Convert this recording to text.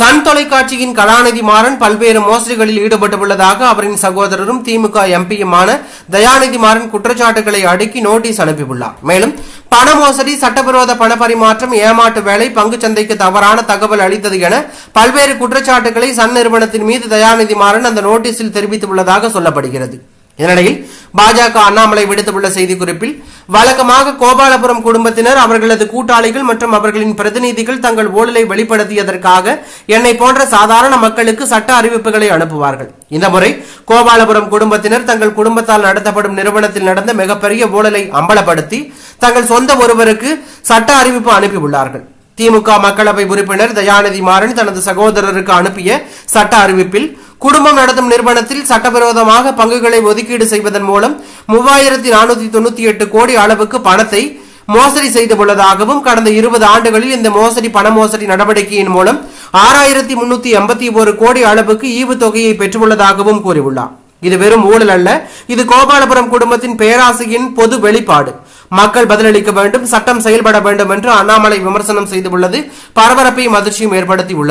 Sun தொலைக்காட்சியின் கலாநிதி மாறன் பல்வேறு மோசடிகளில் ஈடுபட்டுள்ளதாக அவரின் சகோதரரும் திமுக எம்பியுமான தயாநிதி மாறன் குற்றச்சாட்டுகளை அடுக்கி நோட்டீஸ் அனுப்பியுள்ளார். மேலும் பண மோசடி, சட்டவிரோத பண பரிமாற்றம், ஏமாற்று வேலை, பங்குச்சந்தைக்கு தவறான தகவல் அளித்தது என பல்வேறு குற்றச்சாட்டுகளை சன் நிறுவனத்தின் மீது தயாநிதி மாறன் அந்த நோட்டீஸில் தெரிவித்துள்ளதாக சொல்லப்படுகிறது. இதனிடையில் பாஜக அண்ணாமலை விடுத்துள்ள செய்திக்குறிப்பில், வழக்கமாக கோபாலபுரம் குடும்பத்தினர், அவர்களது கூட்டாளிகள் மற்றும் அவர்களின் பிரதிநிதிகள் தங்கள் ஊழலை வெளிப்படுத்தியதற்காக என்னை போன்ற சாதாரண மக்களுக்கு சட்ட அறிவிப்புகளை அனுப்புவார்கள். இந்த முறை கோபாலபுரம் குடும்பத்தினர் தங்கள் குடும்பத்தால் நடத்தப்படும் நிறுவனத்தில் நடந்த மிகப்பெரிய ஊழலை அம்பலப்படுத்தி தங்கள் சொந்த ஒருவருக்கு சட்ட அறிவிப்பு அனுப்பியுள்ளார்கள். திமுக மக்களவை உறுப்பினர் தயாநிதி மாறன் தனது சகோதரருக்கு அனுப்பிய சட்ட அறிவிப்பில், குடும்பம் நடத்தும் நிறுவனத்தில் சட்டவிரோதமாக பங்குகளை ஒதுக்கீடு செய்வதன் மூலம் 3498 கோடி அளவுக்கு பணத்தை மோசடி செய்துள்ளதாகவும், கடந்த 20 ஆண்டுகளில் இந்த பண மோசடி நடவடிக்கையின் மூலம் 6381 கோடி அளவுக்கு ஈவுத்தொகையை பெற்றுள்ளதாகவும் கூறியுள்ளார். இது வெறும் ஊழல் அல்ல, இது கோபாலபுரம் குடும்பத்தின் பேராசையின் பொது வெளிப்பாடு. மக்கள் பதிலளிக்க வேண்டும், சட்டம் செயல்பட வேண்டும் என்று அண்ணாமலை விமர்சனம் செய்துள்ளது பரபரப்பையும் அதிர்ச்சியும் ஏற்படுத்தியுள்ளது.